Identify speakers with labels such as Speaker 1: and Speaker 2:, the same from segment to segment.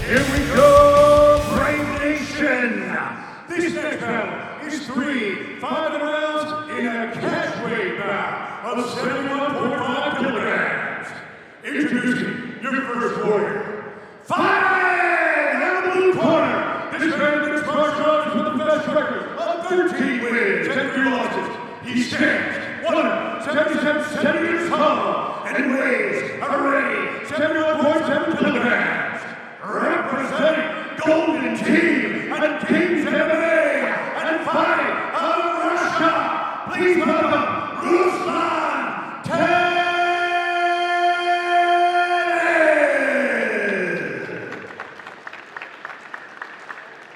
Speaker 1: Here we go, Brave Nation! This next battle is 3 5 rounds in a catchweight bout of 71.5 kilograms. Introducing your first warrior. Fight! Out of the blue corner, this man makes martial arts with the best record of 13 wins and 3 losses. He stands 177 centimeters tall and weighs already 71.7 kilograms. Representing Golden Team and Kings MMA and fighting out of Russia, please welcome Ruslan Terev!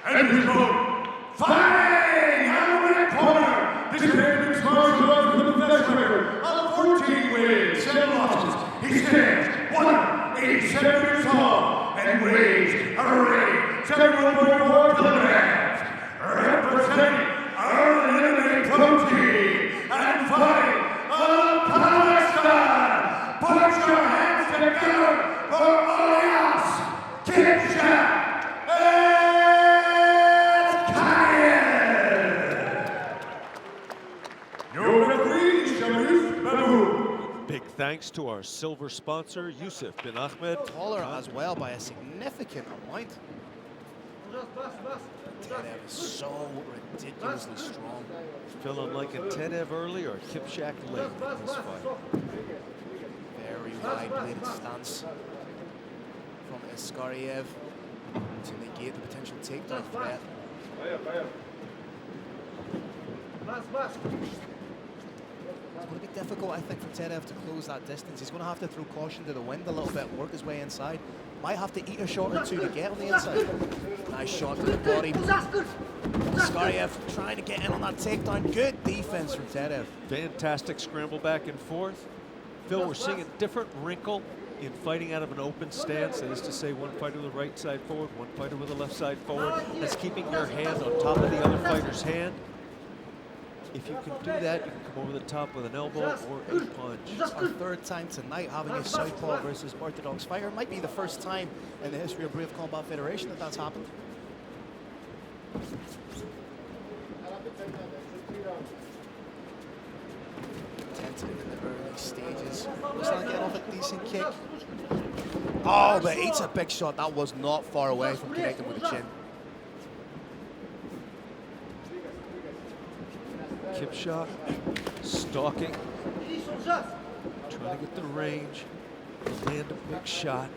Speaker 1: And his opponent, fighting out of the red corner, this man makes martial arts with the best record of 14 wins, 7 losses. He stands 187 meters tall and weighs already 71.4 kilograms. Representing our MMA Content and fighting out of Palestine. Put your hands together for Olzhas Eskaraev! Your referee, Sharif Babu.
Speaker 2: Big thanks to our silver sponsor, Yusuf bin Ahmed.
Speaker 3: Taller as well by a significant amount. Terev is so ridiculously strong.
Speaker 2: Feeling like a Terev early or Kipchak late in this fight.
Speaker 3: Very wide-bladed stance from Eskaraev to negate the potential takedown threat. It's going to be difficult, I think, for Terev to close that distance. He's going to have to throw caution to the wind a little bit, work his way inside. Might have to eat a shot or two to get on the inside. Nice shot to the body. Eskaraev trying to get in on that takedown. Good defense from Terev.
Speaker 2: Fantastic scramble back and forth. Phil, we're seeing a different wrinkle in fighting out of an open stance. That is to say, one fighter with the right side forward, one fighter with the left side forward. That's keeping your hand on top of the other fighter's hand. If you can do that, you can come over the top with an elbow or a punch.
Speaker 3: It's our third time tonight having a southpaw versus orthodox fighter. Might be the first time in the history of Brave Combat Federation that that's happened. Tentative in the early stages. Was not getting off a decent kick. Oh, but it's a big shot. That was not far away from connecting with the chin.
Speaker 2: Kipchak stalking, trying to get the range, land a big shot.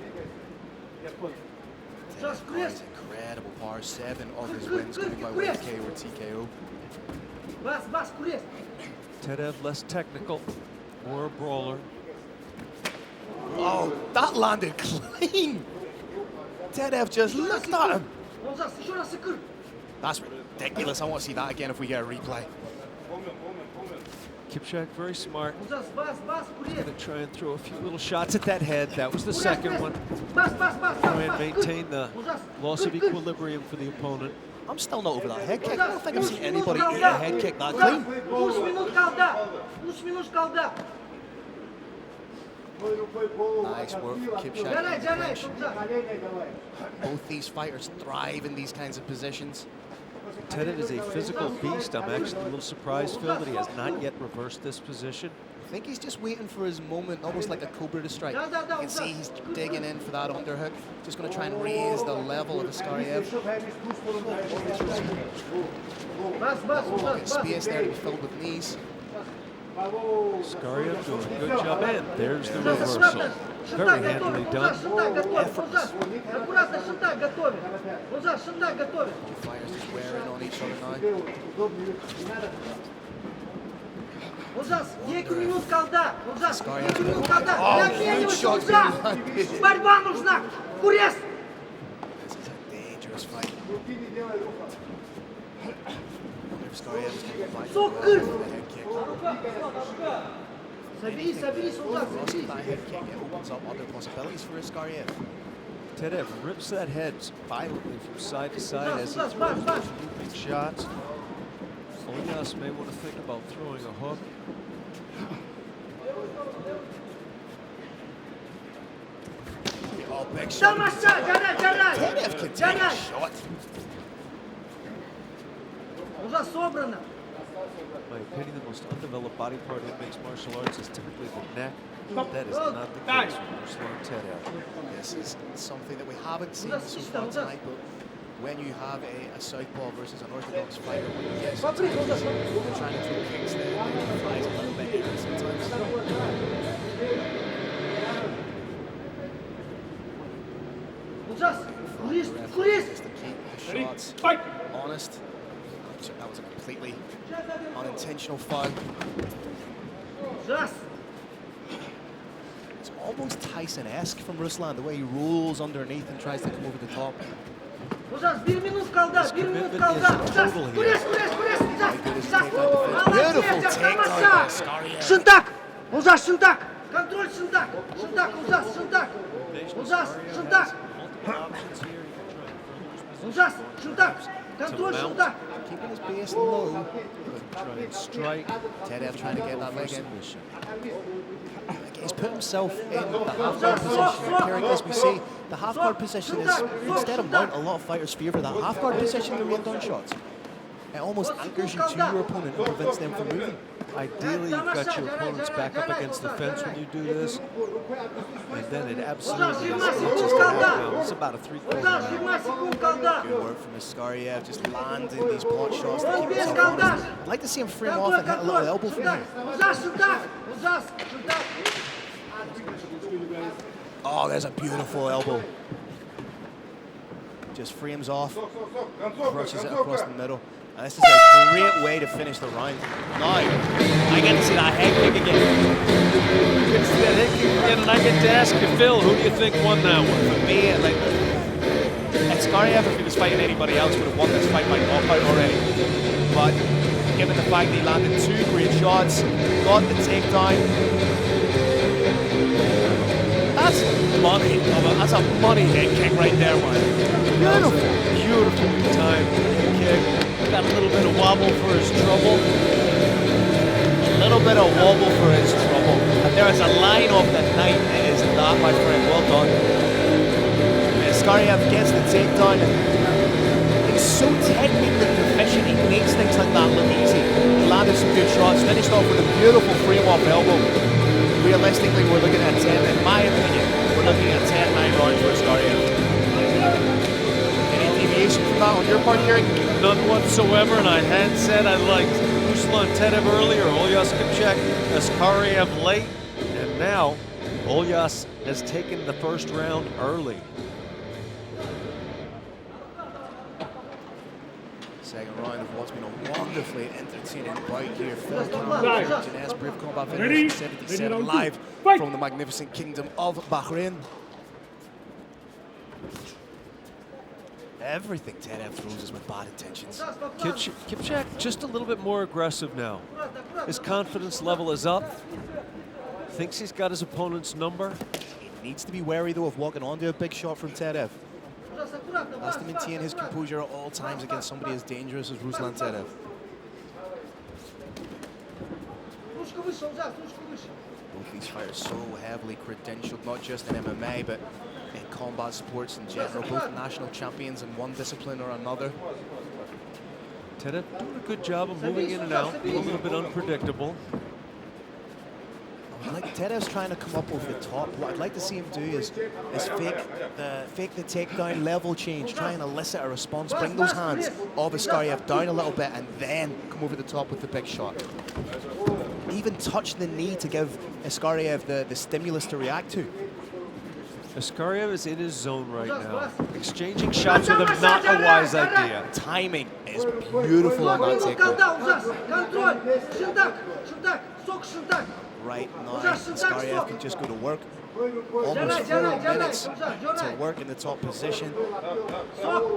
Speaker 3: Terev incredible power. 7 of his wins coming by way of KO or TKO.
Speaker 2: Terev less technical, more a brawler.
Speaker 3: Oh, that landed clean. Terev just looked at him. That's ridiculous. I want to see that again if we get a replay.
Speaker 2: Kipchak very smart. He's going to try and throw a few little shots at that head. That was the second one. Try and maintain the loss of equilibrium for the opponent.
Speaker 3: I'm still not over that head kick. I don't think I've seen anybody eat a head kick that clean. Nice work from Kipchak. Both these fighters thrive in these kinds of positions.
Speaker 2: Terev is a physical beast. I'm actually a little surprised, Phil, that he has not yet reversed this position.
Speaker 3: I think he's just waiting for his moment, almost like a cobra to strike. You can see he's digging in for that underhook. Just going to try and raise the level of Eskaraev. Space there to be filled with knees.
Speaker 2: Eskaraev doing a good job, and there's the reversal. Very handily done.
Speaker 3: Effortless. Two fighters just wearing on each other now. This is a dangerous fight. Eskaraev is going to fight for the head kick. That head kick, it opens up other possibilities for Eskaraev.
Speaker 2: Terev rips that head violently from side to side as he throws those looping shots. Olzhas may want to think about throwing a hook.
Speaker 3: big shot.
Speaker 4: Там оставь, держать!
Speaker 3: Tedev can take a
Speaker 4: Держать!
Speaker 3: shot.
Speaker 4: Уже собрано.
Speaker 2: In my opinion, the most undeveloped body part in mixed martial arts is typically the neck. That is not the case with Ruslan Tedev.
Speaker 3: This is something that we haven't seen so far tonight, but when you have a southpaw versus an orthodox fighter, when you get sometimes they're trying to throw kicks that flies a little bit even sometimes.
Speaker 4: Olzhas, list,
Speaker 3: Just to keep the shots honest. That was a completely unintentional foul.
Speaker 4: Olzhas.
Speaker 3: It's almost Tyson-esque from Ruslan, the way he rolls underneath and tries to come over the top.
Speaker 4: Olzhas, 1 minut kaldı, 1 minut
Speaker 2: commitment
Speaker 4: kaldı.
Speaker 2: is
Speaker 4: Olzhas,
Speaker 2: total here.
Speaker 4: kures, Olzhas,
Speaker 3: Goodness,
Speaker 4: Olzhas.
Speaker 3: beautiful
Speaker 4: Молодец,
Speaker 3: takedown
Speaker 4: Olzhas.
Speaker 3: by Eskaraev.
Speaker 4: Шынтак, Olzhas, шынтак. Контроль, шынтак. Шынтак, Olzhas, шынтак. Olzhas, шынтак.
Speaker 2: Multiple options here. You can try and further his
Speaker 4: Olzhas,
Speaker 2: position.
Speaker 4: шынтак. Контроль,
Speaker 2: mount.
Speaker 4: шынтак.
Speaker 3: Keeping his base low.
Speaker 2: Try and strike.
Speaker 3: Tedev trying to get that leg in.
Speaker 2: Submission.
Speaker 3: He's put himself in the half-guard position. Appearing as we see, the half-guard position is, instead of mount, a lot of fighters favor that half-guard position to rain down shots. It almost anchors you to your opponent and prevents them from moving.
Speaker 2: Ideally, you've got your opponent's back up against the fence when you do this, and then it absolutely is just a half round. It's about a three-quarter
Speaker 4: Olzhas,
Speaker 2: round.
Speaker 4: 20 sekund kaldı.
Speaker 3: Good work from Eskaraev, just landing these pot shots to keep himself honest. I'd like to see him frame off and hit a little elbow from here.
Speaker 4: Olzhas, şıntak. Olzhas, şıntak.
Speaker 3: Oh, there's a beautiful elbow. Just frames off, crushes it across the middle. And this is a great way to finish the round. Now, I get to see that head kick again.
Speaker 2: You get to see that head kick again, and I get to ask you, Phil, who do you think won that one?
Speaker 3: For me, like, Eskaraev, if he was fighting anybody else, would have won this fight by knockout already. But given the fact that he landed 2 great shots, got the takedown, that's money. That's a money head kick right there, man. Beautiful.
Speaker 2: Beautifully timed head kick. Got a little bit of wobble for his trouble.
Speaker 3: A little bit of wobble for his trouble. And there is a line off the night. It is that, my friend. Well done. Eskaraev gets the takedown. He's so technically proficient. He makes things like that look easy. He landed some good shots. Finished off with a beautiful frame-off elbow. Realistically, we're looking at 10. In my opinion, we're looking at 10-9 rounds for Eskaraev. Any deviation from that on your part, Gary?
Speaker 2: None whatsoever, and I had said I liked Ruslan Tedev earlier, Olzhas Eskaraev late, and now Olzhas has taken the first round early.
Speaker 3: Second round of what's been a wonderfully entertaining bout here. Phil Jeunesse Brave Combat Federation 77 live from the magnificent kingdom of Bahrain. Everything Tedev throws is with bad intentions.
Speaker 2: Kipchak just a little bit more aggressive now. His confidence level is up. Thinks he's got his opponent's number.
Speaker 3: He needs to be wary though of walking onto a big shot from Tedev. Has to maintain his composure at all times against somebody as dangerous as Ruslan Tedev.
Speaker 4: Ручку выше, Olzhas, ручку выше.
Speaker 3: Both these fighters so heavily credentialed, not just in MMA, but in combat sports in general. Both national champions in one discipline or another.
Speaker 2: Tedev doing a good job of moving in and out, a little bit unpredictable.
Speaker 3: Like Tedev's trying to come up over the top. What I'd like to see him do is fake the takedown, level change, try and elicit a response, bring those hands of Eskaraev down a little bit, and then come over the top with the big shot. Even touch the knee to give Eskaraev the stimulus to react to.
Speaker 2: Eskaraev is in his zone right now. Exchanging shots with him, not a wise idea.
Speaker 3: Timing is beautiful on that takedown.
Speaker 4: Контроль, шынтак, шынтак, сок шынтак.
Speaker 3: Right now, Eskaraev can just go to work. Almost 4 minutes to work in the top position.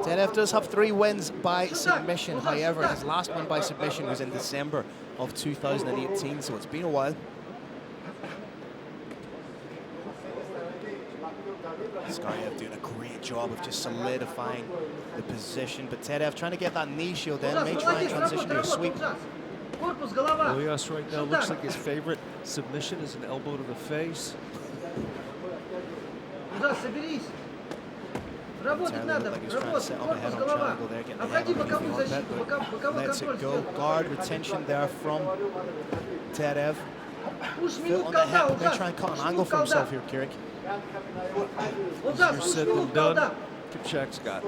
Speaker 3: Tedev does have 3 wins by submission. However, his last win by submission was in December of 2018, so it's been a while. Eskaraev doing a great job of just solidifying the position, but Tedev trying to get that knee shield in, may try and transition to a sweep.
Speaker 2: Olzhas right now looks like his favorite submission is an elbow to the face.
Speaker 4: Олзас, соберись. Работать надо.
Speaker 3: Like he's trying to set up a head on triangle there, getting the head
Speaker 4: Обходи
Speaker 3: underneath the
Speaker 4: боковую
Speaker 3: armpit,
Speaker 4: защиту,
Speaker 3: but
Speaker 4: боковой
Speaker 3: lets
Speaker 4: контроль
Speaker 3: it go.
Speaker 4: сделай.
Speaker 3: Guard retention there from Terev.
Speaker 4: Пуш
Speaker 3: Phil
Speaker 4: минут
Speaker 3: on the
Speaker 4: колда,
Speaker 3: head, going to
Speaker 4: Олзас.
Speaker 3: try and cut
Speaker 4: Пуш
Speaker 3: an angle
Speaker 4: минут
Speaker 3: for himself
Speaker 4: колда.
Speaker 3: here, Kirik.
Speaker 4: Олзас,
Speaker 2: Easier
Speaker 4: пуш
Speaker 2: said than
Speaker 4: минут
Speaker 2: done.
Speaker 4: колда.
Speaker 2: Kipchak's got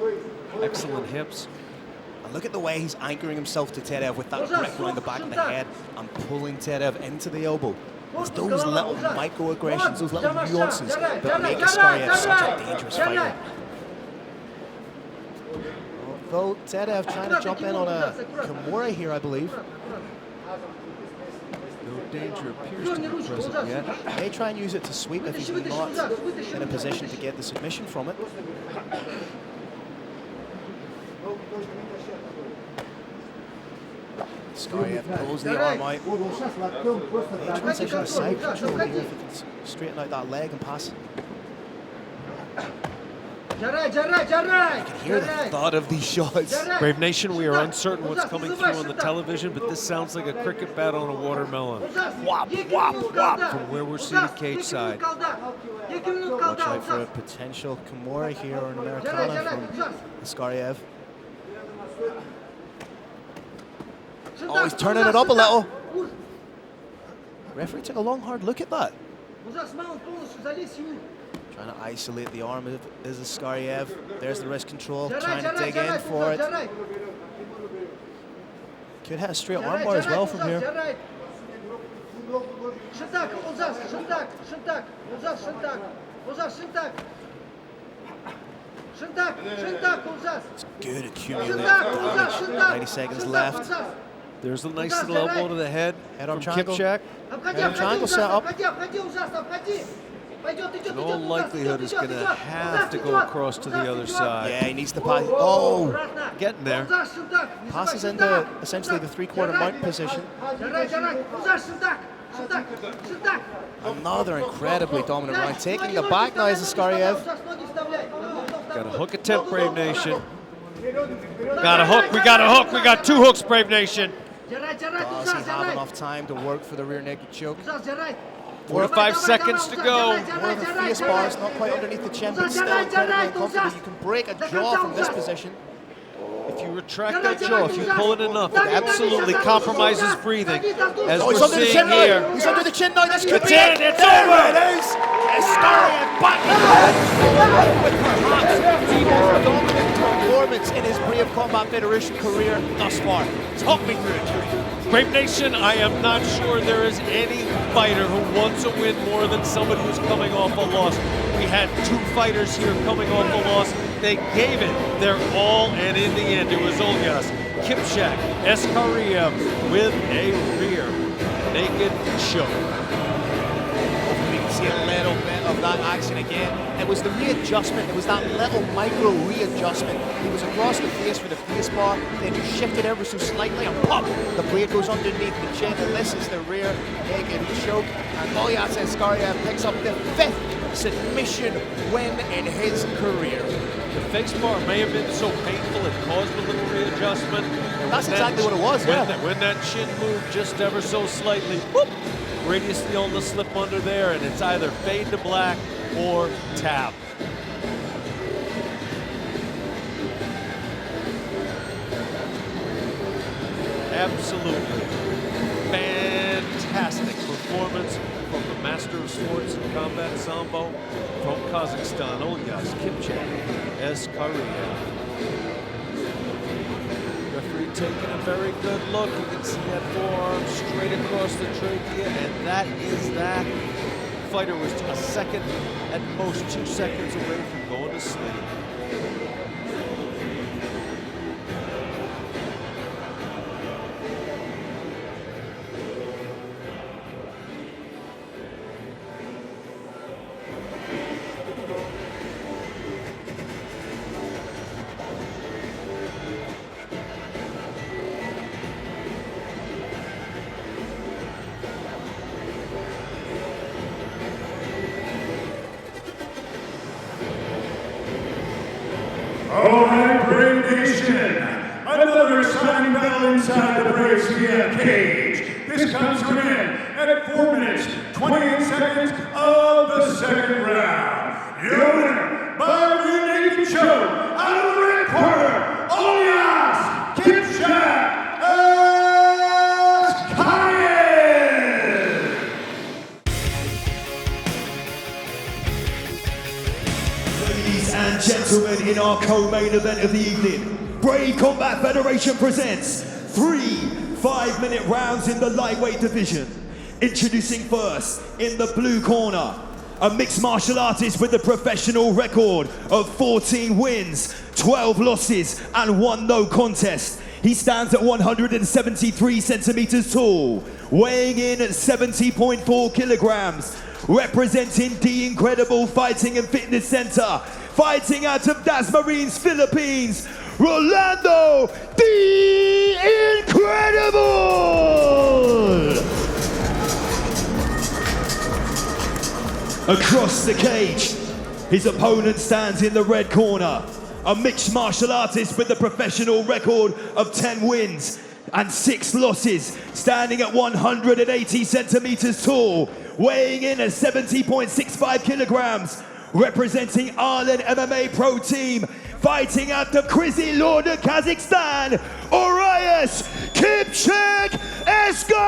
Speaker 2: excellent hips.
Speaker 3: And look at the way he's anchoring himself to Terev with that grip around the back of the head and pulling Terev into the elbow. It's those little microaggressions, those little nuances that make Eskaraev such a dangerous fighter. Although Terev trying to jump in on a Kimura here, I believe.
Speaker 2: No danger appears to be present yet.
Speaker 3: May try and use it to sweep if he's not in a position to get the submission from it. Eskaraev pulls the arm out. May transition to side control here if he can straighten out that leg and pass. You can hear the thud of these shots.
Speaker 2: Brave Nation, we are uncertain what's coming through on the television, but this sounds like a cricket bat on a watermelon. Whop, whop, whop from where we're seated cage side.
Speaker 3: Watch out for a potential Kimura here or an Americana from Eskaraev. Oh, he's turning it up a little. Referee took a long, hard look at that. Trying to isolate the arm is Eskaraev. There's the wrist control, trying to dig in for it. Could hit a straight armbar as well from here. It's good accumulated damage. 90 seconds left.
Speaker 2: There's a nice little elbow to the head from Kipchak.
Speaker 3: Head on triangle set up.
Speaker 2: In all likelihood, is going to have to go across to the other side.
Speaker 3: Yeah, he needs to pass. Oh!
Speaker 2: Getting there.
Speaker 3: Passes into essentially the three-quarter mount position. Another incredibly dominant round. Taking the back now is Eskaraev.
Speaker 2: Got a hook attempt, Brave Nation. Got a hook. We got a hook. We got two hooks, Brave Nation.
Speaker 3: Does he have enough time to work for the rear naked choke?
Speaker 2: 4 to 5 seconds to go.
Speaker 3: More of a face bars, not quite underneath the chin, but still incredibly uncomfortable. You can break a jaw from this position.
Speaker 2: If you retract that jaw, if you pull it enough, it absolutely compromises breathing. As
Speaker 3: Oh, he's
Speaker 2: we're
Speaker 3: under the
Speaker 2: seeing
Speaker 3: chin
Speaker 2: here.
Speaker 3: now. He's under the chin now. This could
Speaker 2: It's
Speaker 3: be
Speaker 2: in,
Speaker 3: it.
Speaker 2: it's
Speaker 3: There
Speaker 2: over.
Speaker 3: it is. Eskaraev back with perhaps the most dominant performance in his Brave Combat Federation career thus far. Talk me through it, Kiri.
Speaker 2: Brave Nation, I am not sure there is any fighter who wants a win more than somebody who's coming off a loss. We had two fighters here coming off a loss. They gave it their all, and in the end, it was Olzhas Kipchak Eskaraev with a rear naked choke.
Speaker 3: We can see a little bit of that action again. It was the readjustment. It was that little micro readjustment. He was across the face for the face bar, then you shift it ever so slightly and pop! The blade goes underneath the chin, and this is the rear naked choke. And Olzhas Eskaraev picks up the 5th submission win in his career.
Speaker 2: The face bar may have been so painful it caused a little readjustment. And
Speaker 3: That's exactly what it was, yeah.
Speaker 2: When that chin moved just ever so slightly, whoop, radius of the ulna slip under there, and it's either fade to black or tap. Absolutely fantastic performance from the master of sports and combat sambo from Kazakhstan, Olzhas Kipchak Eskaraev. Referee taking a very good look. You can see that forearm straight across the trachea, and that is that. Fighter was a second, at most 2 seconds away from going to sleep.
Speaker 1: All right, Brave Nation. Another exciting battle inside the Braves CF cage. This comes to an end at 4 minutes, 28 seconds of the second round. Your
Speaker 5: Ladies and gentlemen, in our co-main event of the evening, Brave Combat Federation presents 3 5-minute rounds in the lightweight division. Introducing first, in the blue corner, a mixed martial artist with a professional record of 14 wins, 12 losses, and 1 no contest. He stands at 173 centimeters tall, weighing in at 70.4 kilograms, representing the Incredible Fighting and Fitness Center, fighting out of Dasmariñas, Philippines, Rolando the Incredible! Across the cage, his opponent stands in the red corner, a mixed martial artist with a professional record of 10 wins and 6 losses, standing at 180 centimeters tall, weighing in at 70.65 kilograms, representing Ireland MMA Pro Team, fighting out the Krizi Lorda, Kazakhstan, Olzhas Eskaraev!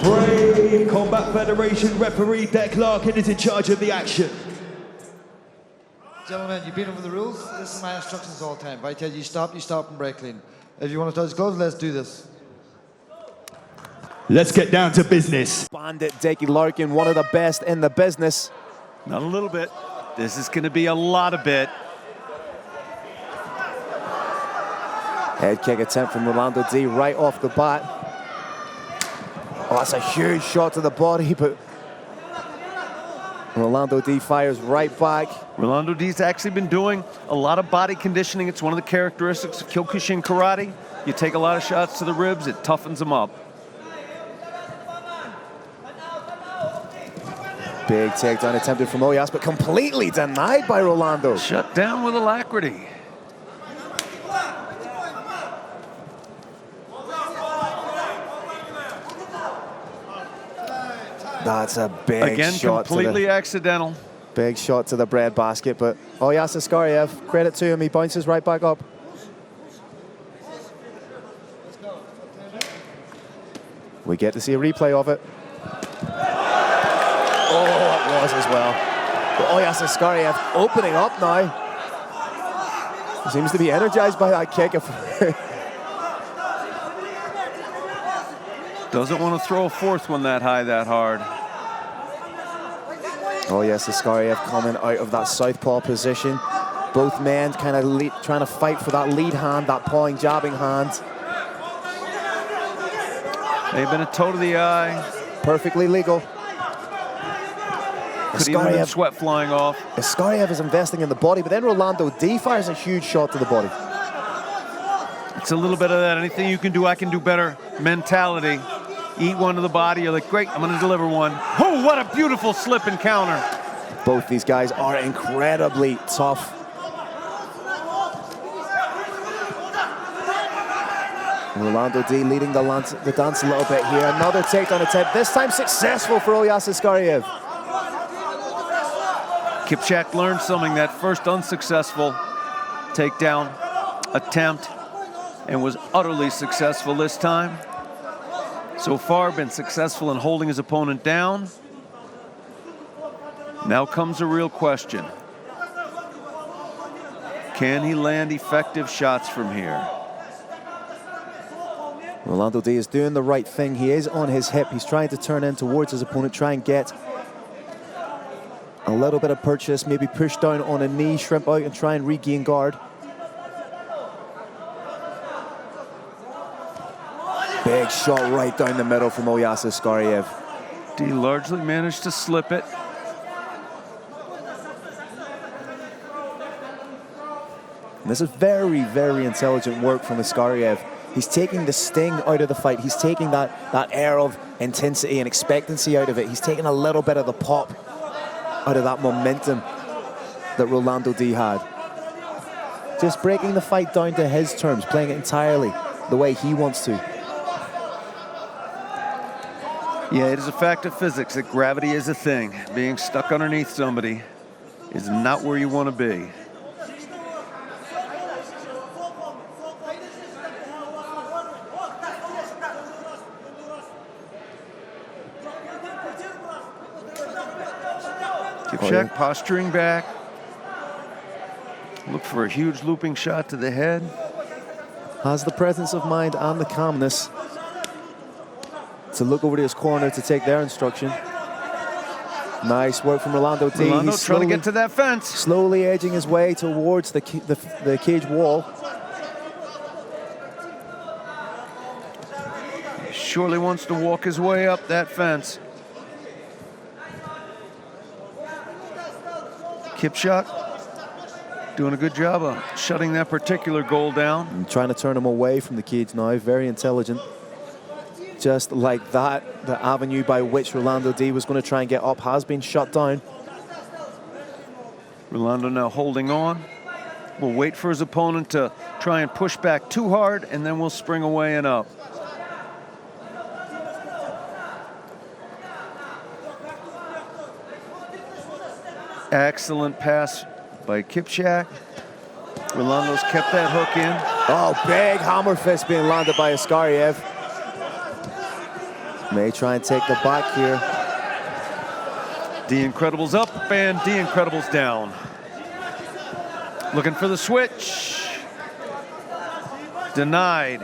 Speaker 5: Brave Combat Federation referee Deck Larkin is in charge of the action.
Speaker 6: Gentlemen, you've been over the rules. This is my instructions all the time. If I tell you stop and break clean. If you want to touch gloves, let's do this.
Speaker 5: Let's get down to business.
Speaker 3: Bandit Decky Larkin, one of the best in the business.
Speaker 2: Not a little bit. This is going to be a lot of bit.
Speaker 3: Head kick attempt from Rolando D right off the bat. Oh, that's a huge shot to the body, but Rolando D fires right back.
Speaker 2: Rolando D's actually been doing a lot of body conditioning. It's one of the characteristics of Kyokushin karate. You take a lot of shots to the ribs, it toughens them up.
Speaker 3: Big takedown attempted from Olzhas, but completely denied by Rolando.
Speaker 2: Shut down with alacrity.
Speaker 3: That's a big
Speaker 2: Again,
Speaker 3: shot.
Speaker 2: completely accidental.
Speaker 3: Big shot to the bread basket, but Olzhas Eskaraev, credit to him, he bounces right back up. We get to see a replay of it. Oh, it was as well. But Olzhas Eskaraev opening up now. He seems to be energized by that kick.
Speaker 2: Doesn't want to throw a fourth one that high, that hard.
Speaker 3: Oh yes, Eskaraev coming out of that southpaw position. Both men kind of trying to fight for that lead hand, that pawing, jabbing hand.
Speaker 2: They've been a toe to the eye.
Speaker 3: Perfectly legal.
Speaker 2: Could even have sweat flying off.
Speaker 3: Eskaraev is investing in the body, but then Rolando D fires a huge shot to the body.
Speaker 2: It's a little bit of that anything you can do, I can do better mentality. Eat one to the body, you're like, great, I'm gonna deliver one. Oh, what a beautiful slip and counter.
Speaker 3: Both these guys are incredibly tough. Rolando D leading the dance a little bit here. Another takedown attempt, this time successful for Olzhas Eskaraev.
Speaker 2: Kipchak learned something that first unsuccessful takedown attempt and was utterly successful this time. So far, been successful in holding his opponent down. Now comes a real question. Can he land effective shots from here?
Speaker 3: Rolando D is doing the right thing. He is on his hip. He's trying to turn in towards his opponent, try and get a little bit of purchase, maybe push down on a knee, shrimp out and try and regain guard. Big shot right down the middle from Olzhas Eskaraev.
Speaker 2: D largely managed to slip it.
Speaker 3: And this is very, very intelligent work from Eskaraev. He's taking the sting out of the fight. He's taking that air of intensity and expectancy out of it. He's taking a little bit of the pop out of that momentum that Rolando D had. Just breaking the fight down to his terms, playing it entirely the way he wants to.
Speaker 2: Yeah, it is a fact of physics that gravity is a thing. Being stuck underneath somebody is not where you want to be.
Speaker 7: Kipchak posturing back. Look for a huge looping shot to the head.
Speaker 3: Has the presence of mind and the calmness to look over to his corner to take their instruction. Nice work from Rolando D.
Speaker 7: Rolando
Speaker 3: He's
Speaker 7: trying to get to that fence.
Speaker 3: Slowly edging his way towards the cage wall.
Speaker 7: Surely wants to walk his way up that fence. Kipchak doing a good job of shutting that particular goal down.
Speaker 3: And trying to turn him away from the cage now. Very intelligent. Just like that, the avenue by which Rolando D was going to try and get up has been shut down.
Speaker 7: Rolando now holding on. Will wait for his opponent to try and push back too hard, and then we'll spring away and up. Excellent pass by Kipchak. Rolando's kept that hook in.
Speaker 3: Oh, big hammer fist being landed by Eskaraev. May try and take the back here.
Speaker 7: D Incredible's up and D Incredible's down. Looking for the switch. Denied.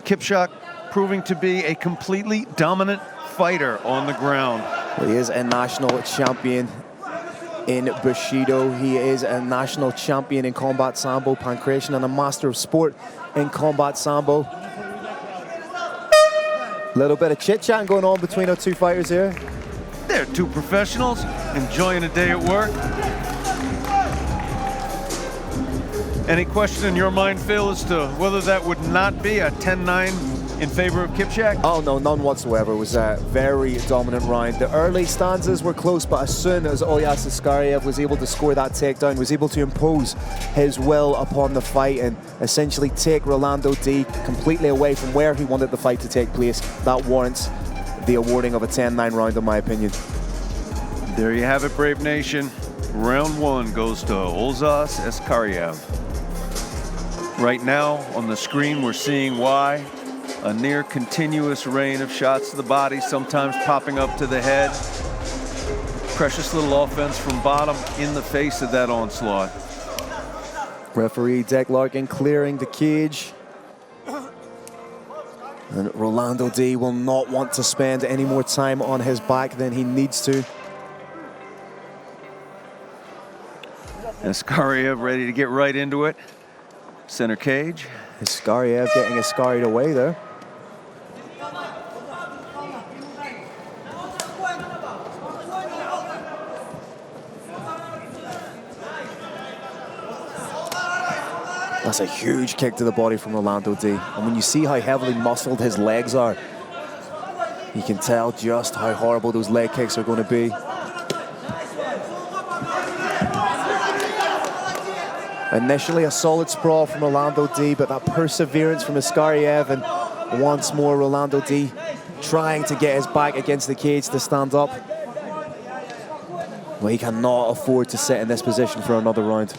Speaker 7: Kipchak proving to be a completely dominant fighter on the ground.
Speaker 3: Well, he is a national champion in Bushido. He is a national champion in combat sambo, pancration, and a master of sport in combat sambo. Little bit of chit-chatting going on between our two fighters here.
Speaker 7: They're two professionals enjoying a day at work. Any question in your mind, Phil, as to whether that would not be a 10-9 in favor of Kipchak?
Speaker 3: Oh no, none whatsoever. It was a very dominant round. The early stanzas were close, but as soon as Olzhas Eskaraev was able to score that takedown, was able to impose his will upon the fight and essentially take Rolando D completely away from where he wanted the fight to take place, that warrants the awarding of a 10-9 round, in my opinion.
Speaker 7: There you have it, Brave Nation. Round one goes to Olzhas Eskaraev. Right now on the screen, we're seeing why. A near continuous rain of shots to the body, sometimes popping up to the head. Precious little offense from bottom in the face of that onslaught.
Speaker 3: Referee Deck Larkin clearing the cage. And Rolando D will not want to spend any more time on his back than he needs to.
Speaker 7: Eskaraev ready to get right into it. Center cage.
Speaker 3: Eskaraev getting Eskaried away there. That's a huge kick to the body from Rolando D. And when you see how heavily muscled his legs are, you can tell just how horrible those leg kicks are going to be. Initially a solid sprawl from Rolando D, but that perseverance from Eskaraev, and once more Rolando D trying to get his back against the cage to stand up. Well, he cannot afford to sit in this position for another round.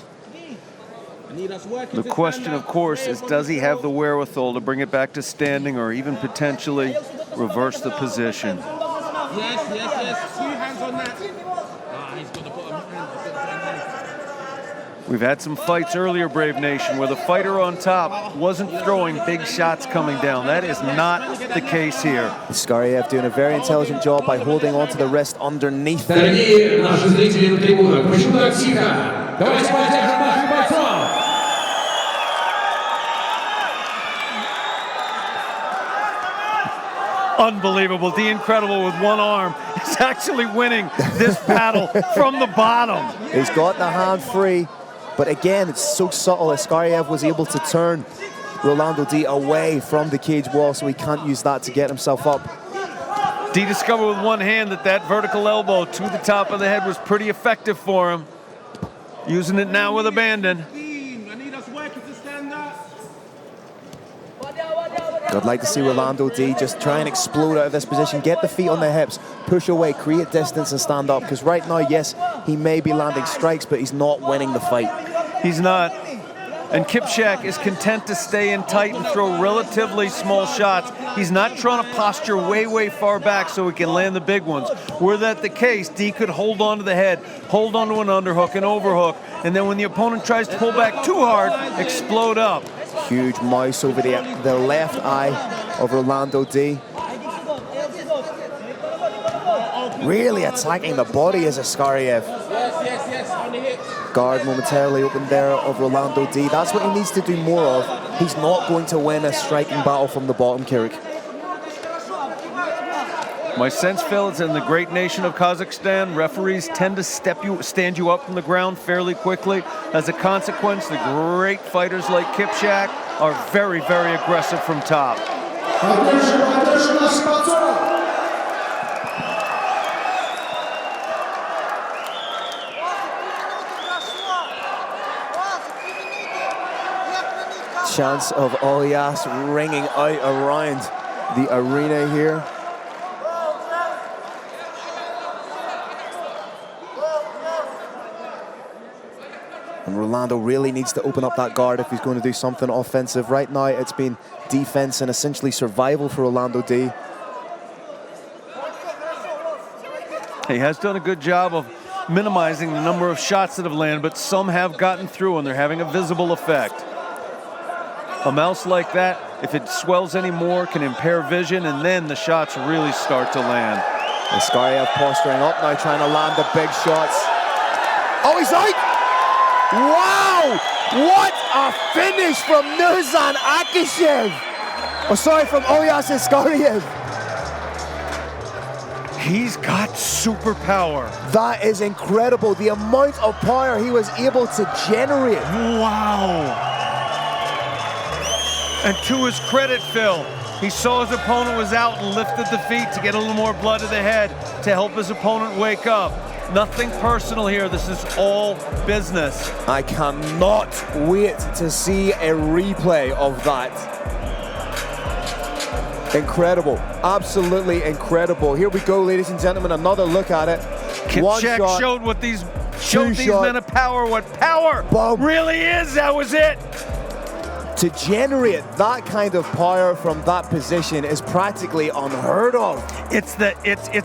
Speaker 7: The question, of course, is does he have the wherewithal to bring it back to standing or even potentially reverse the position?
Speaker 8: Yes. 2 hands on that. He's got the bottom hand.
Speaker 7: We've had some fights earlier, Brave Nation, where the fighter on top wasn't throwing big shots coming down. That is not the case here.
Speaker 3: Eskaraev doing a very intelligent job by holding onto the wrist underneath.
Speaker 9: Дорогие наши зрители на трибунах, почему так тихо? Давайте поддержим наших бойцов!
Speaker 7: Unbelievable. The Incredible with one arm is actually winning this battle from the bottom.
Speaker 3: He's got the hand free, but again, it's so subtle. Eskaraev was able to turn Rolando D away from the cage wall, so he can't use that to get himself up.
Speaker 7: D discovered with one hand that vertical elbow to the top of the head was pretty effective for him. Using it now with abandon.
Speaker 3: I'd like to see Rolando D just try and explode out of this position, get the feet on the hips, push away, create distance and stand up. Because right now, yes, he may be landing strikes, but he's not winning the fight.
Speaker 7: He's not. And Kipchak is content to stay in tight and throw relatively small shots. He's not trying to posture way, way far back so he can land the big ones. Were that the case, D could hold on to the head, hold on to an underhook, an overhook, and then when the opponent tries to pull back too hard, explode up.
Speaker 10: Huge mouse over the left eye of Rolando D. Really attacking the body is Eskaraev.
Speaker 8: Yes, on the hips.
Speaker 10: Guard momentarily open there of Rolando D. That's what he needs to do more of. He's not going to win a striking battle from the bottom, Kirik.
Speaker 7: My sense, Phil, is in the great nation of Kazakhstan, referees tend to stand you up from the ground fairly quickly. As a consequence, the great fighters like Kipchak are very, very aggressive from top.
Speaker 10: Chance of Olzhas ringing out around the arena here. And Rolando really needs to open up that guard if he's going to do something offensive. Right now, it's been defense and essentially survival for Rolando D.
Speaker 7: He has done a good job of minimizing the number of shots that have landed, but some have gotten through and they're having a visible effect. A mouse like that, if it swells anymore, can impair vision, and then the shots really start to land.
Speaker 10: Eskaraev posturing up now, trying to land the big shots. Oh, he's out! Wow! What a finish from Nurzan Akishev! Oh, sorry, from Olzhas Eskaraev.
Speaker 7: He's got superpower.
Speaker 10: That is incredible. The amount of power he was able to generate.
Speaker 7: Wow. And to his credit, Phil, he saw his opponent was out and lifted the feet to get a little more blood to the head to help his opponent wake up. Nothing personal here. This is all business.
Speaker 10: I cannot wait to see a replay of that. Incredible. Absolutely incredible. Here we go, ladies and gentlemen. Another look at it.
Speaker 7: Kipchak showed these men of power, what power really is. That was it.
Speaker 10: To generate that kind of power from that position is practically unheard of.
Speaker 7: It's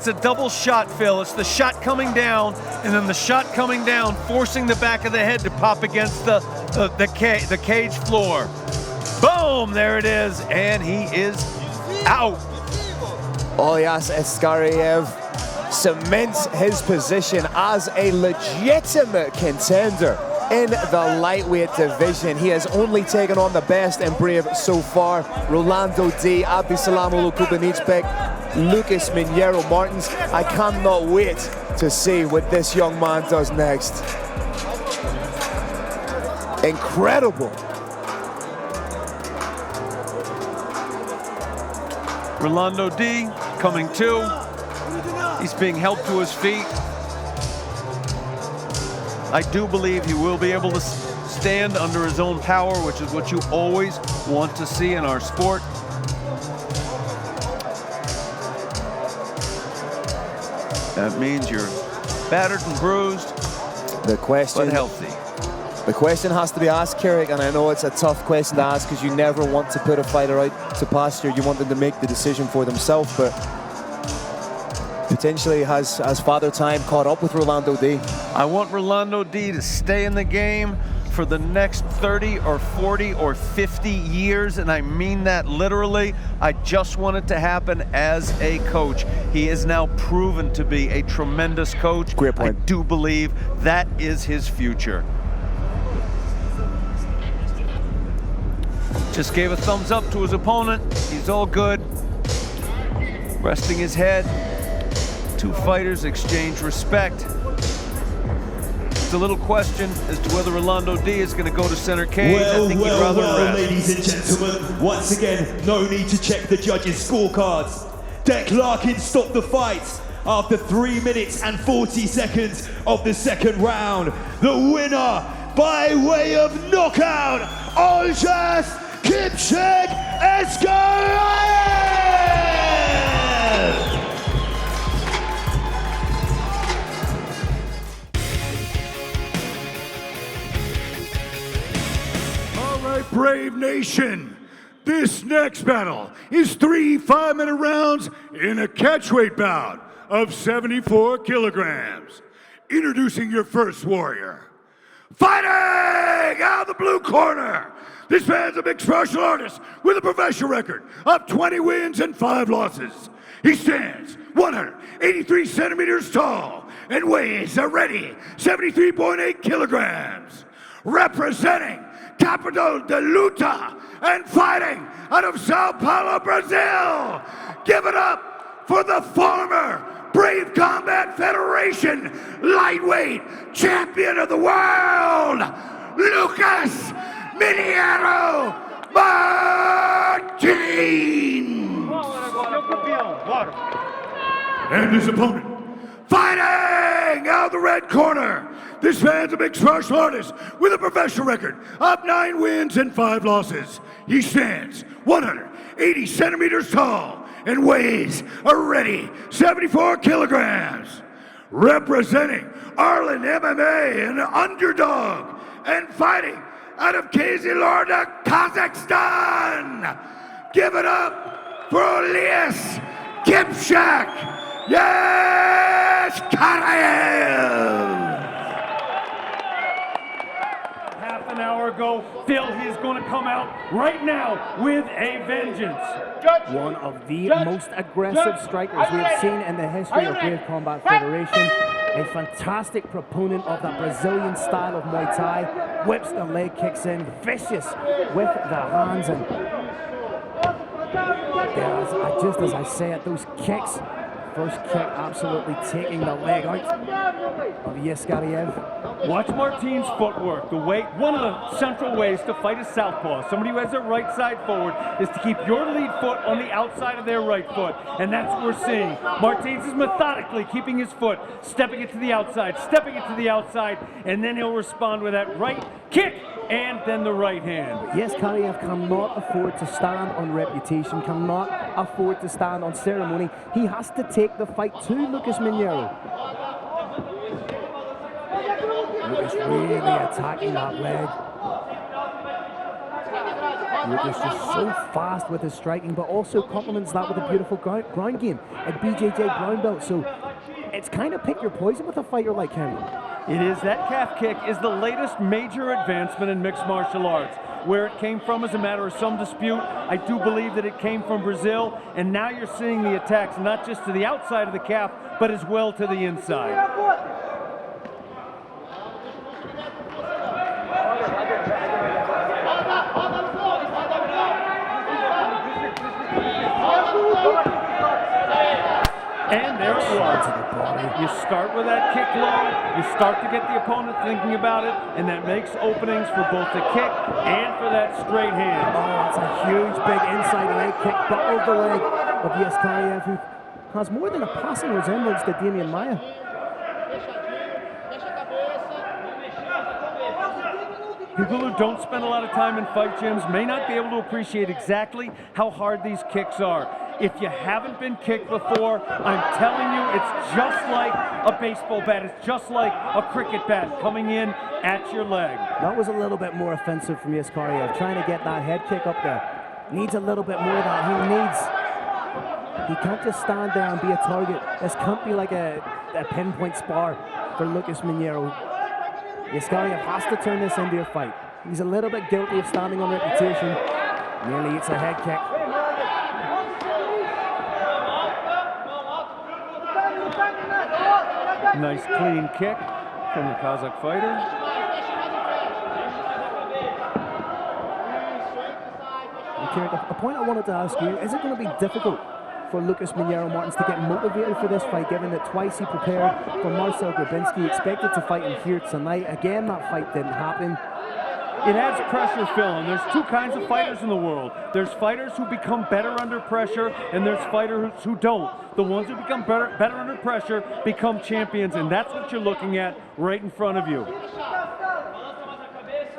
Speaker 7: a double shot, Phil. It's the shot coming down, and then the shot coming down, forcing the back of the head to pop against the cage floor. Boom! There it is, and he is out.
Speaker 10: Olzhas Eskaraev cements his position as a legitimate contender in the lightweight division. He has only taken on the best and brave so far. Rolando D, Abisalam Olukubanitsbek, Lucas Mineiro Martins. I cannot wait to see what this young man does next. Incredible.
Speaker 7: Rolando D coming to. He's being helped to his feet. I do believe he will be able to stand under his own power, which is what you always want to see in our sport. That means you're battered and bruised, but healthy.
Speaker 10: The question has to be asked, Kirik, and I know it's a tough question to ask because you never want to put a fighter out to pasture. You want them to make the decision for themselves, but potentially has Father Time caught up with Rolando D?
Speaker 7: I want Rolando D to stay in the game for the next 30 or 40 or 50 years, and I mean that literally. I just want it to happen as a coach. He is now proven to be a tremendous coach.
Speaker 10: Great point.
Speaker 7: I do believe that is his future. Just gave a thumbs up to his opponent. He's all good. Resting his head. Two fighters exchange respect. It's a little question as to whether Rolando D is going to go to center cage. I think he'd rather rest.
Speaker 5: Ladies and gentlemen, once again, no need to check the judges' scorecards. Deck Larkin stopped the fight after 3 minutes and 40 seconds of the second round. The winner by way of knockout, Olzhas Eskaraev!
Speaker 1: Nation, this next battle is 3 5-minute rounds in a catchweight bout of 74 kilograms. Introducing your first warrior. Fighting out of the blue corner, this man's a mixed martial artist with a professional record of 20 wins and 5 losses. He stands 183 centimeters tall and weighs a ready 73.8 kilograms. Representing Capital de Luta and fighting out of Sao Paulo, Brazil. Give it up for the former Brave Combat Federation lightweight champion of the world, Lucas Mineiro Martins. And his opponent, fighting out of the red corner, this man's a mixed martial artist with a professional record of 9 wins and 5 losses. He stands 180 centimeters tall and weighs a ready 74 kilograms. Representing Arlen MMA, an underdog, and fighting out of Kazilorda, Kazakhstan. Give it up for Olzhas Eskaraev. Yes, Eskaraev.
Speaker 11: Half an hour ago, Phil, he's going to come out right now with a vengeance.
Speaker 12: One of the most aggressive strikers we have seen in the history of Brave Combat Federation. A fantastic proponent of that Brazilian style of Muay Thai. Whips the leg kicks in, vicious with the hands. And just as I said, those kicks, first kick absolutely taking the leg out of Eskaraev.
Speaker 11: Watch Martin's footwork. One of the central ways to fight a southpaw, somebody who has their right side forward, is to keep your lead foot on the outside of their right foot. And that's what we're seeing. Martins is methodically keeping his foot, stepping it to the outside, and then he'll respond with that right kick and then the right hand.
Speaker 12: Eskaraev cannot afford to stand on reputation, cannot afford to stand on ceremony. He has to take the fight to Lucas Mineiro. Lucas really attacking that leg. Lucas just so fast with his striking, but also complements that with a beautiful ground game at BJJ brown belt. So it's kind of pick your poison with a fighter like him.
Speaker 11: It is. That calf kick is the latest major advancement in mixed martial arts. Where it came from is a matter of some dispute. I do believe that it came from Brazil, and now you're seeing the attacks not just to the outside of the calf, but as well to the inside. And there it was. You start with that kick low, you start to get the opponent thinking about it, and that makes openings for both the kick and for that straight hand.
Speaker 12: Oh, that's a huge, big inside leg kick, buckled the leg of Eskaraev, who has more than a passing resemblance to Damian Maia.
Speaker 11: People who don't spend a lot of time in fight gyms may not be able to appreciate exactly how hard these kicks are. If you haven't been kicked before, I'm telling you, it's just like a baseball bat. It's just like a cricket bat coming in at your leg.
Speaker 12: That was a little bit more offensive from Eskaraev, trying to get that head kick up there. Needs a little bit more of that. He can't just stand there and be a target. This can't be like a pinpoint spar for Lucas Mineiro. Eskaraev has to turn this into a fight. He's a little bit guilty of standing on reputation. Nearly eats a head kick.
Speaker 11: Nice clean kick from the Kazakh fighter.
Speaker 12: A point I wanted to ask you, is it going to be difficult for Lucas Mineiro Martins to get motivated for this fight, given that twice he prepared for Marcel Grabinski, expected to fight him here tonight? Again, that fight didn't happen.
Speaker 11: It adds pressure, Phil, and there's two kinds of fighters in the world. There's fighters who become better under pressure, and there's fighters who don't. The ones who become better under pressure become champions, and that's what you're looking at right in front of you.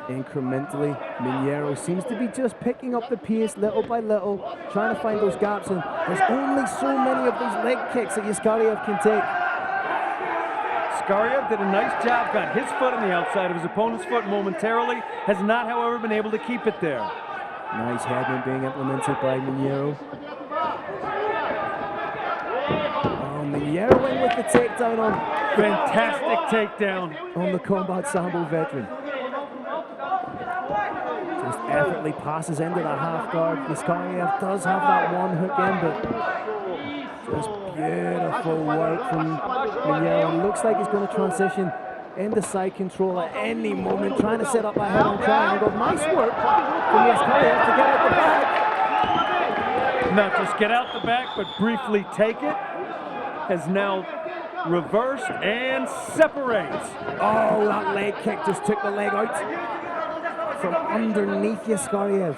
Speaker 12: Incrementally, Mineiro seems to be just picking up the pace little by little, trying to find those gaps, and there's only so many of those leg kicks that Eskaraev can take.
Speaker 11: Eskaraev did a nice job, got his foot on the outside of his opponent's foot momentarily, has not, however, been able to keep it there.
Speaker 12: Nice headman being implemented by Mineiro. Oh, Mineiro in with the takedown on.
Speaker 11: Fantastic takedown
Speaker 12: on the Combat Sambo veteran. Just effortlessly passes into the half guard. Eskaraev does have that one hook in, but just beautiful work from Mineiro. Looks like he's going to transition into side control at any moment, trying to set up that head-on triangle. Nice work from Eskaraev to get out the back.
Speaker 11: Not just get out the back, but briefly take it. Has now reversed and separates.
Speaker 12: Oh, that leg kick just took the leg out from underneath Eskaraev.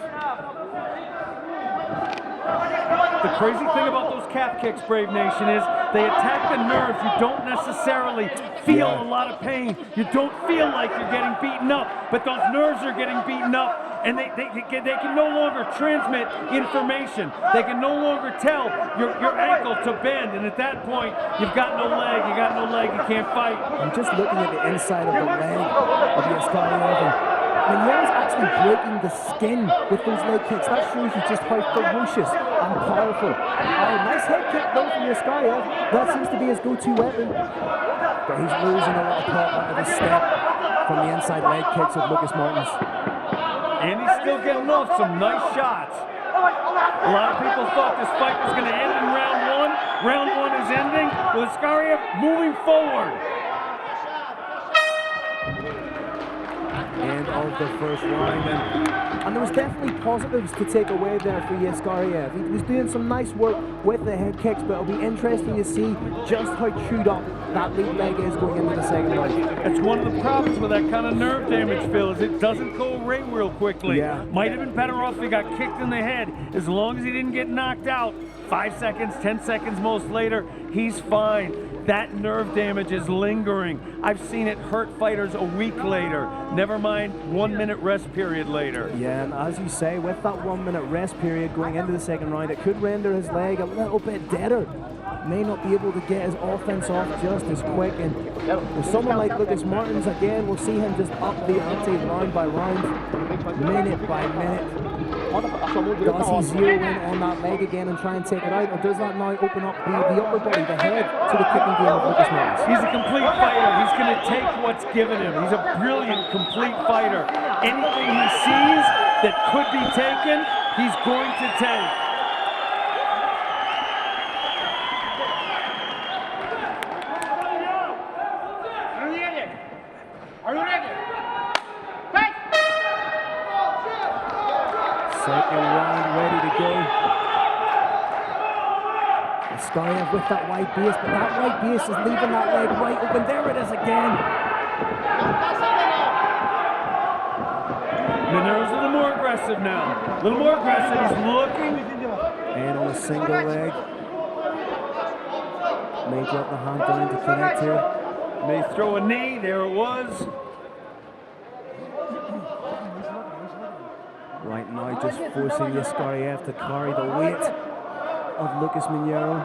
Speaker 11: The crazy thing about those calf kicks, Brave Nation, is they attack the nerves. You don't necessarily feel a lot of pain. You don't feel like you're getting beaten up, but those nerves are getting beaten up, and they can no longer transmit information. They can no longer tell your ankle to bend, and at that point, you've got no leg. You got no leg. You can't fight.
Speaker 12: I'm just looking at the inside of the leg of Eskaraev. Mineiro's actually breaking the skin with those leg kicks. That shows you just how ferocious and powerful. Nice head kick though from Eskaraev. That seems to be his go-to weapon. But he's losing a lot of pop out of his step from the inside leg kicks of Lucas Martins.
Speaker 11: And he's still getting off some nice shots. A lot of people thought this fight was going to end in round one. Round one is ending with Eskaraev moving forward.
Speaker 12: End of the first round, and there was definitely positives to take away there for Eskaraev. He was doing some nice work with the head kicks, but it'll be interesting to see just how chewed up that lead leg is going into the second round.
Speaker 11: It's one of the problems with that kind of nerve damage, Phil, is it doesn't go away real quickly.
Speaker 12: Yeah.
Speaker 11: Might have been better off if he got kicked in the head. As long as he didn't get knocked out, 5 seconds, 10 seconds most later, he's fine. That nerve damage is lingering. I've seen it hurt fighters a week later. Never mind 1 minute rest period later.
Speaker 12: Yeah, and as you say, with that 1 minute rest period going into the second round, it could render his leg a little bit deader. May not be able to get his offense off just as quick. And with someone like Lucas Martins, again, we'll see him just up the ante round by round, minute by minute. Does he zero in on that leg again and try and take it out, or does that now open up the upper body, the head, to the kicking game of Lucas Martins?
Speaker 11: He's a complete fighter. He's going to take what's given him. He's a brilliant, complete fighter. Anything he sees that could be taken, he's going to take.
Speaker 4: Are you ready?
Speaker 12: Second round ready to go. Eskaraev with that wide base, but that wide base is leaving that leg right open. There it is again.
Speaker 11: Mineiro's a little more aggressive now. A little more aggressive. He's looking.
Speaker 12: And on a single leg. May drop the hand down to connect here.
Speaker 11: May throw a knee. There it was.
Speaker 12: Right now, just forcing Eskaraev to carry the weight of Lucas Mineiro.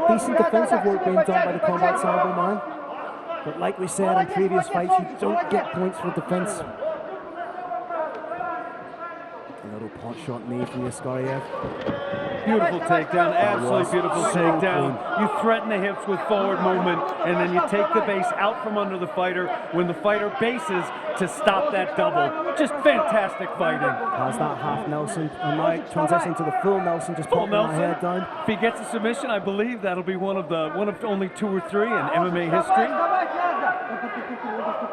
Speaker 12: Decent defensive work being done by the Combat Sambo man. But like we said in previous fights, you don't get points for defense. A little pot shot knee from Eskaraev.
Speaker 11: Beautiful takedown, absolutely beautiful takedown. You threaten the hips with forward movement, and then you take the base out from under the fighter when the fighter bases to stop that double. Just fantastic fighting.
Speaker 12: Has that half Nelson, and now transitioning to the full Nelson, just popping that head down.
Speaker 11: If he gets a submission, I believe that'll be one of only 2 or 3 in MMA history.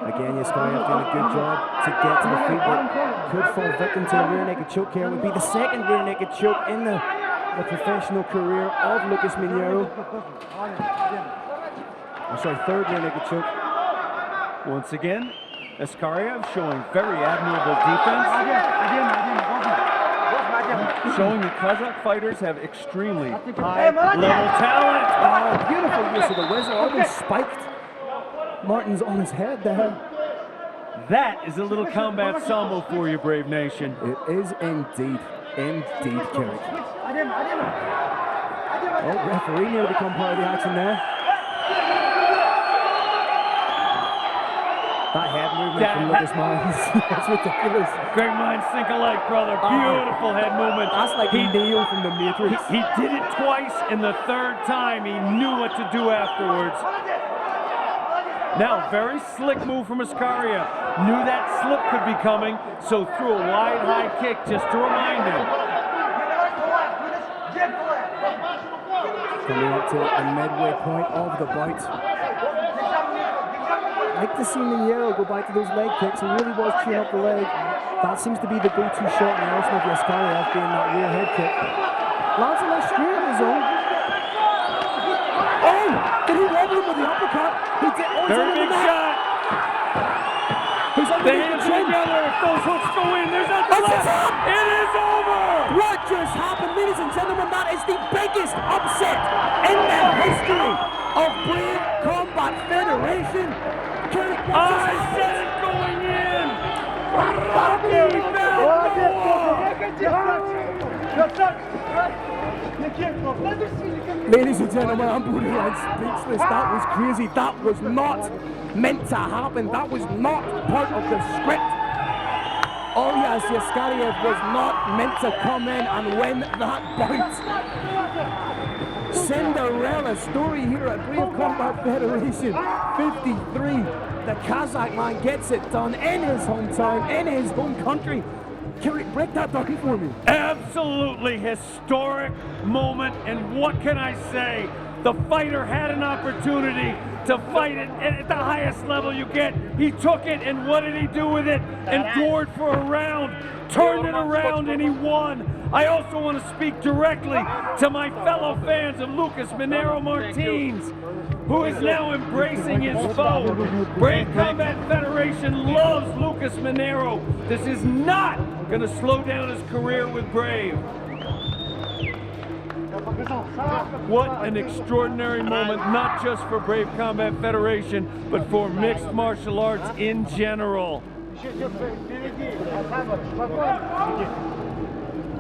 Speaker 12: Again, Eskaraev doing a good job to get to the feet, but could fall victim to a rear naked choke here. Would be the second rear naked choke in the professional career of Lucas Mineiro. Third rear naked choke.
Speaker 11: Once again, Eskaraev showing very admirable defense. Showing the Kazakh fighters have extremely high-level talent.
Speaker 12: Oh, beautiful use of the wizard. Almost spiked Martins on his head there.
Speaker 11: That is a little combat sambo for you, Brave Nation.
Speaker 12: It is indeed. Indeed, Carrick. Oh, referee near to become part of the action there. That head movement from Lucas Mines, that's ridiculous.
Speaker 11: Great minds think alike, brother. Beautiful head movement.
Speaker 12: That's like Neo from the Matrix.
Speaker 11: He did it twice, and the third time he knew what to do afterwards. Now, very slick move from Eskaraev. Knew that slip could be coming, so threw a wide high kick just to remind him.
Speaker 12: Coming up to the midway point of the bout. I like to see Nero go back to those leg kicks. He really was chewing up the leg. That seems to be the go-to shot in the arsenal of Eskaraev, being that rear head kick. Lands a nice straight on his own. Oh! Did he wobble him with the uppercut? He did. Oh,
Speaker 11: very big shot.
Speaker 12: He's
Speaker 11: the hands together. If those hooks go in, there's a left. It is over.
Speaker 12: What just happened, ladies and gentlemen? That is the biggest upset in the history of Brave Combat Federation.
Speaker 11: I said it going in!
Speaker 12: Ladies and gentlemen, I'm borderline speechless. That was crazy. That was not meant to happen. That was not part of the script. Olzhas Eskaraev was not meant to come in and win that bout. Cinderella story here at Brave Combat Federation 53. The Kazakh man gets it done in his hometown, in his home country. Curated, break that down for me.
Speaker 11: Absolutely historic moment, and what can I say? The fighter had an opportunity to fight it at the highest level you get. He took it, and what did he do with it? Endured for a round, turned it around, and he won. I also want to speak directly to my fellow fans of Lucas Minero Martins, who is now embracing his foe. Brave Combat Federation loves Lucas Minero. This is not going to slow down his career with Brave. What an extraordinary moment, not just for Brave Combat Federation, but for mixed martial arts in general.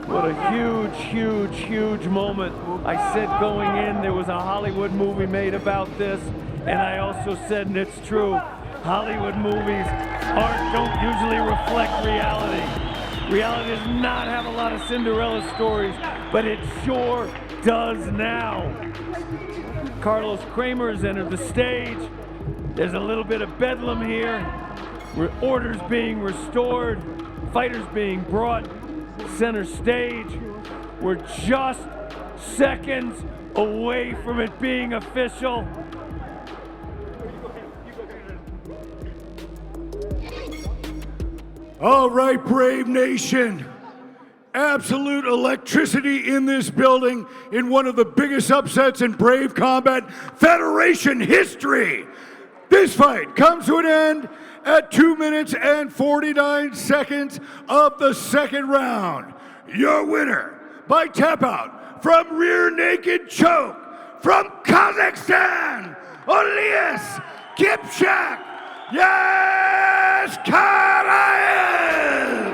Speaker 11: What a huge, huge, huge moment. I said going in, there was a Hollywood movie made about this, and I also said, and it's true, Hollywood movies don't usually reflect reality. Reality does not have a lot of Cinderella stories, but it sure does now. Carlos Kramer's entered the stage. There's a little bit of bedlam here. Orders being restored, fighters being brought center stage. We're just seconds away from it being official.
Speaker 1: All right, Brave Nation. Absolute electricity in this building in one of the biggest upsets in Brave Combat Federation history. This fight comes to an end at 2 minutes and 49 seconds of the second round. Your winner by tap out from rear naked choke from Kazakhstan, Olzhas Eskaraev.